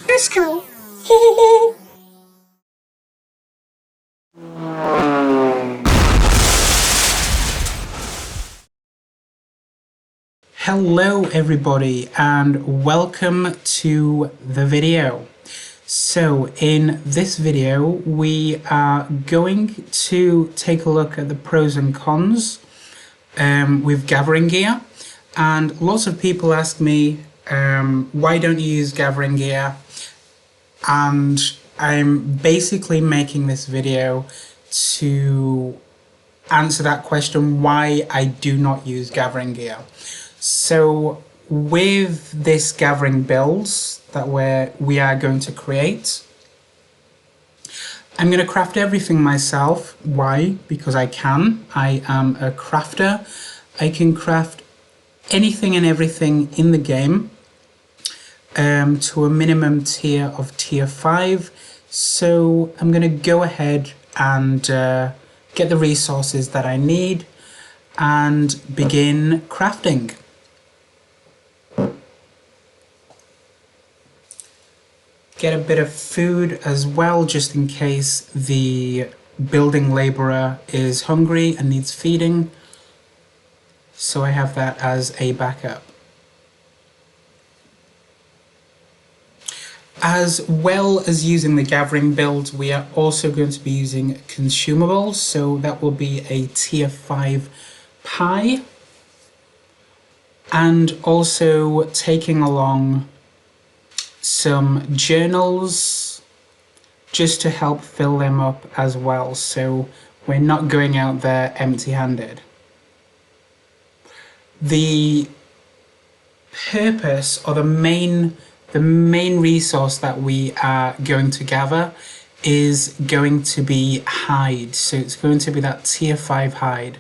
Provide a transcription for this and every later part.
Let's go. Hello everybody and welcome to the video. So in this video we are going to take a look at the pros and cons with gathering gear, and lots of people ask me why don't you use gathering gear, and I'm basically making this video to answer that question, why I do not use gathering gear. So with this gathering builds that we are going to create, I'm going to craft everything myself. Why? Because I can. I am a crafter. I can craft anything and everything in the game to a minimum tier of tier 5. So I'm going to go ahead and get the resources that I need and begin crafting. Get a bit of food as well, just in case the building labourer is hungry and needs feeding. So I have that as a backup. As well as using the gathering build, we are also going to be using consumables. So that will be a tier 5 pie. And also taking along some journals just to help fill them up as well, so we're not going out there empty-handed. The purpose, or the main resource that we are going to gather is going to be hide. So it's going to be that tier 5 hide,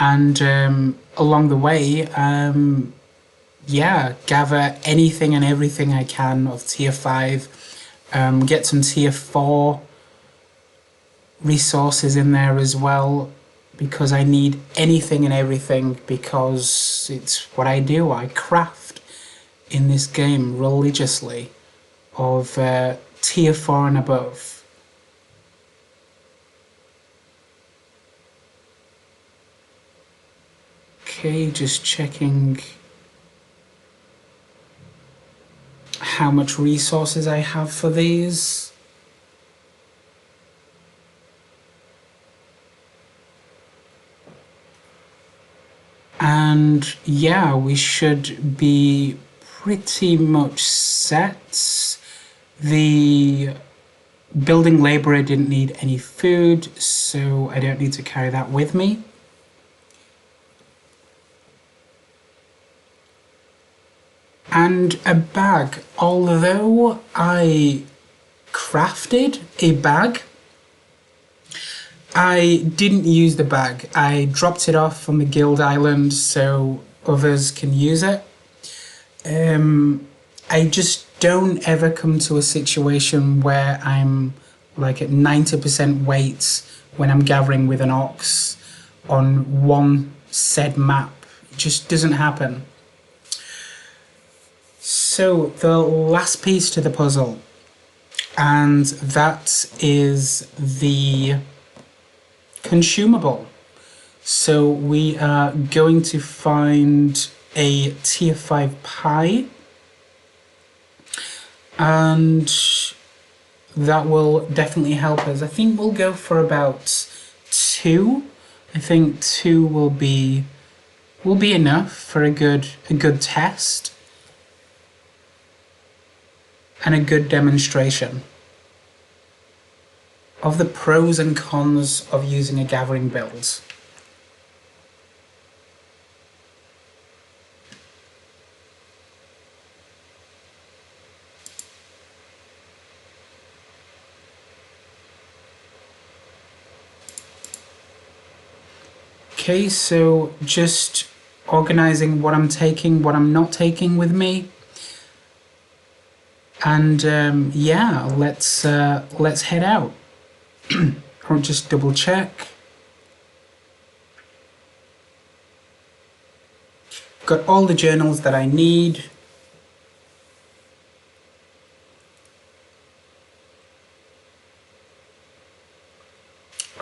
and along the way gather anything and everything I can of tier 5, get some tier 4 resources in there as well, because I need anything and everything, because it's what I do. I craft in this game religiously of tier 4 and above. Okay, just checking how much resources I have for these. And yeah, we should be pretty much set. The building labourer didn't need any food, so I don't need to carry that with me. And a bag, although I crafted a bag, I didn't use the bag. I dropped it off on the guild island so others can use it. I just don't ever come to a situation where I'm like at 90% weight when I'm gathering with an ox on one said map. It just doesn't happen. So the last piece to the puzzle, and that is the consumable. So we are going to find a tier 5 pie, and that will definitely help us. I think we'll go for about 2. I think 2 will be enough for a good test and a good demonstration of the pros and cons of using a gathering build. Okay, so just organizing what I'm taking, what I'm not taking with me. And yeah, let's head out. I'll just double check. got all the journals that I need.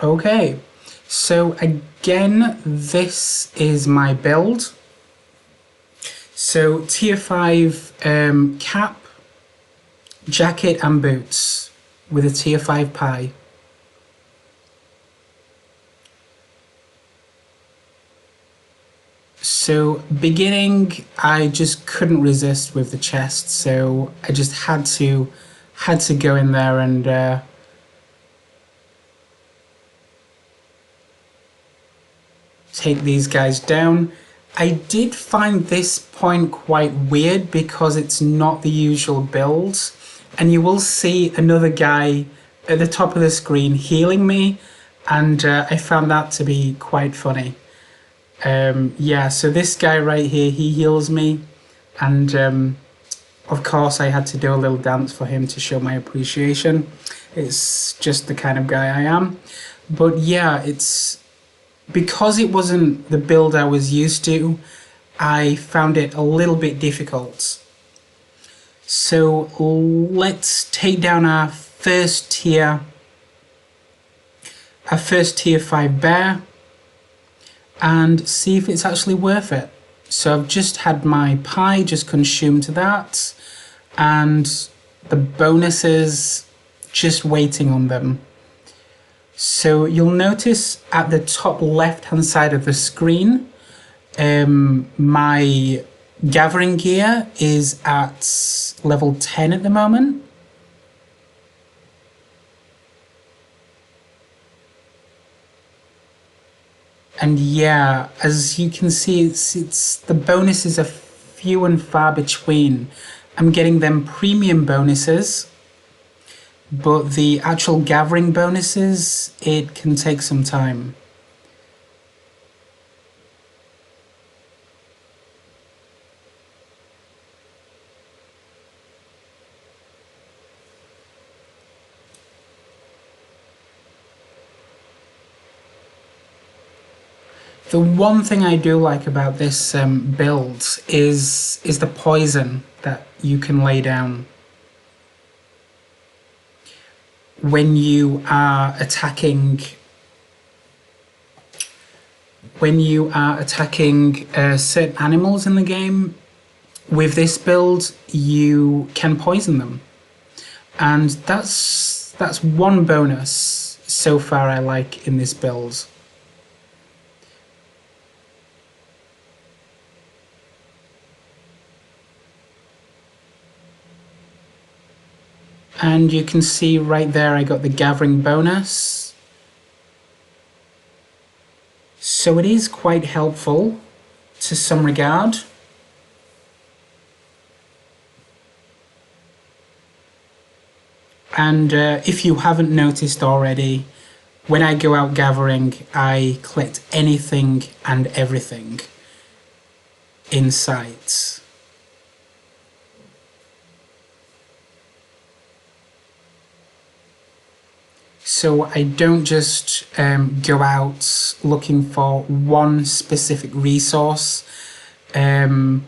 Okay, so again, this is my build. So tier 5 cap, jacket and boots with a tier 5 pie. So beginning, I just couldn't resist with the chest, so I just had to go in there and take these guys down. I did find this point quite weird because it's not the usual build, and you will see another guy at the top of the screen healing me, and I found that to be quite funny. Yeah, so this guy right here, he heals me, and of course I had to do a little dance for him to show my appreciation. It's just the kind of guy I am. But yeah, it's because it wasn't the build I was used to, I found it a little bit difficult. So let's take down our first tier 5 bear and see if it's actually worth it. So I've just had my pie, just consumed that, and the bonuses just waiting on them. So you'll notice at the top left hand side of the screen, my gathering gear is at level 10 at the moment. And yeah, as you can see, it's the bonuses are few and far between. I'm getting them premium bonuses, but the actual gathering bonuses, it can take some time. The one thing I do like about this build is the poison that you can lay down when you are attacking certain animals in the game. With this build, you can poison them, and that's one bonus so far I like in this build. And you can see right there I got the gathering bonus. So it is quite helpful to some regard. And if you haven't noticed already, when I go out gathering, I collect anything and everything in sight. So I don't just go out looking for one specific resource. I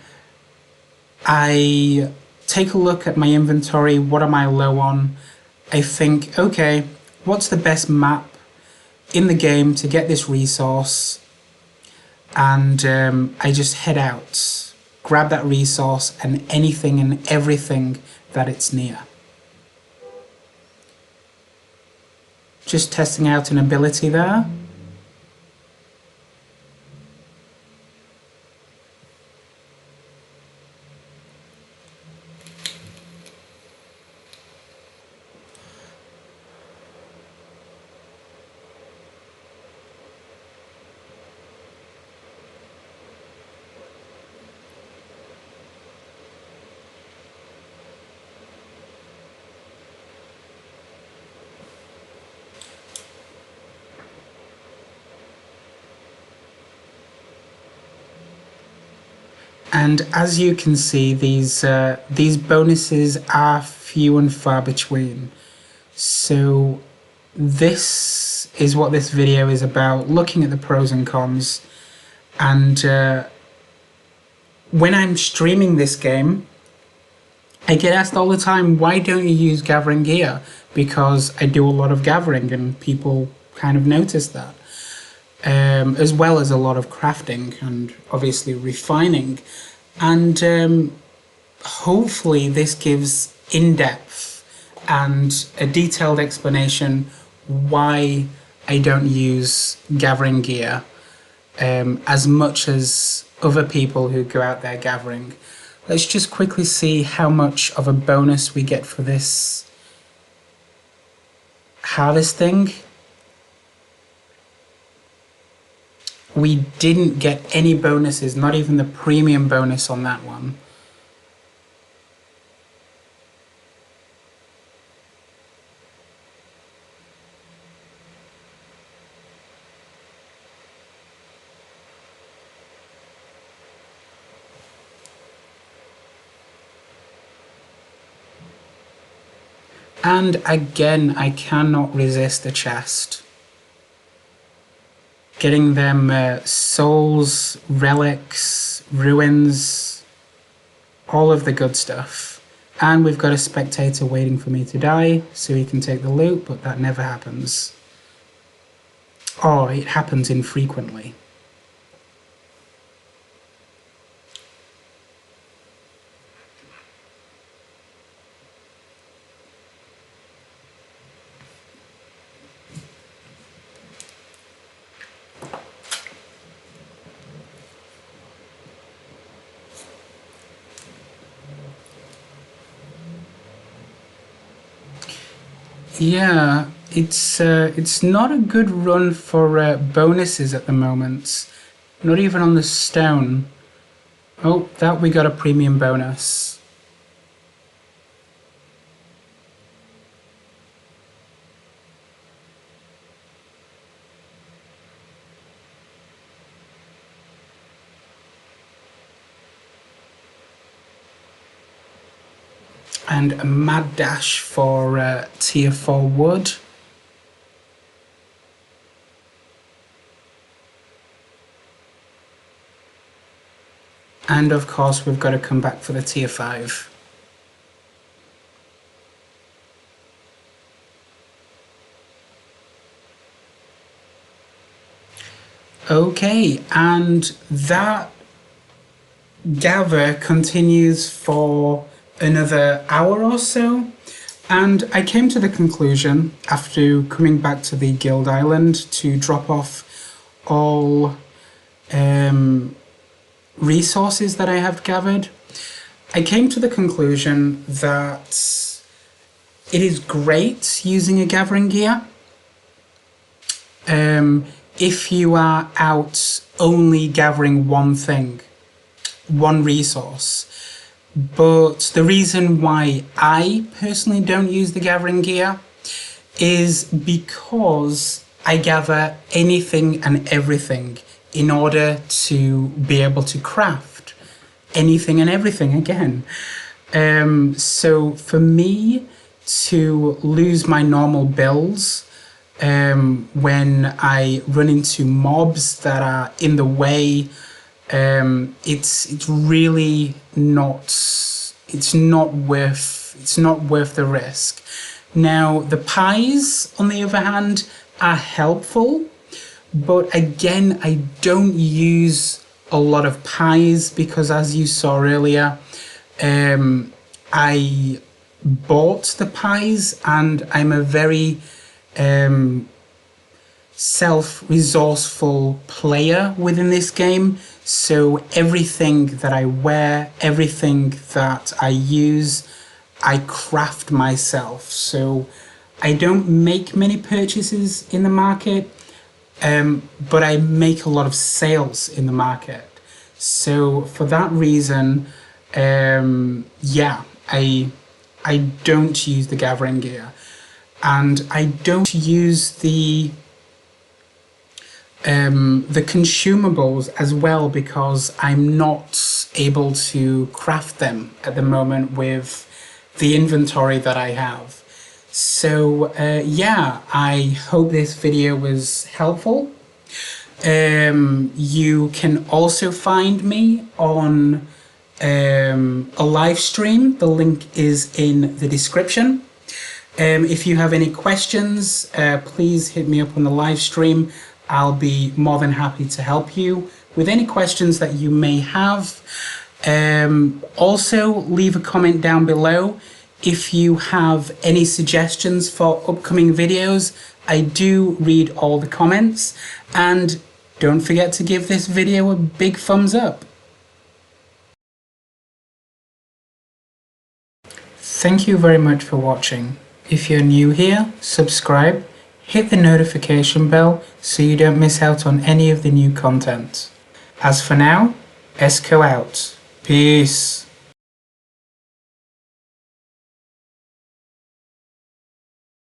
take a look at my inventory. What am I low on? I think, okay, what's the best map in the game to get this resource? And I just head out, grab that resource and anything and everything that it's near. Just testing out an ability there. And as you can see, these bonuses are few and far between. So this is what this video is about, looking at the pros and cons. And when I'm streaming this game, I get asked all the time, why don't you use gathering gear? Because I do a lot of gathering and people kind of notice that. As well as a lot of crafting and obviously refining. And hopefully this gives in-depth and a detailed explanation why I don't use gathering gear as much as other people who go out there gathering. Let's just quickly see how much of a bonus we get for this harvesting. We didn't get any bonuses, not even the premium bonus on that one. And again, I cannot resist a chest. Getting them souls, relics, ruins, all of the good stuff. And we've got a spectator waiting for me to die so he can take the loot, but that never happens. Or it happens infrequently. Yeah, it's not a good run for bonuses at the moment. Not even on the stone. Oh, that we got a premium bonus. And a mad dash for tier 4 wood. And of course we've got to come back for the tier 5. Okay, and that gather continues for another hour or so, and I came to the conclusion after coming back to the guild island to drop off all resources that I have gathered. I came to the conclusion that it is great using a gathering gear if you are out only gathering one thing, one resource. But the reason why I personally don't use the gathering gear is because I gather anything and everything in order to be able to craft anything and everything again. So for me to lose my normal builds when I run into mobs that are in the way, it's really not, it's not worth the risk. Now the pies on the other hand are helpful, but again I don't use a lot of pies because, as you saw earlier, I bought the pies and I'm a very self-resourceful player within this game. So everything that I wear, everything that I use, I craft myself. So I don't make many purchases in the market, but I make a lot of sales in the market. So for that reason, yeah, I don't use the gathering gear, and I don't use the consumables as well because I'm not able to craft them at the moment with the inventory that I have. So yeah, I hope this video was helpful. You can also find me on a live stream. The link is in the description. If you have any questions, please hit me up on the live stream. I'll be more than happy to help you with any questions that you may have. Also, leave a comment down below if you have any suggestions for upcoming videos. I do read all the comments, and don't forget to give this video a big thumbs up. Thank you very much for watching. If you're new here, subscribe, hit the notification bell so you don't miss out on any of the new content. As for now, Esco out. Peace.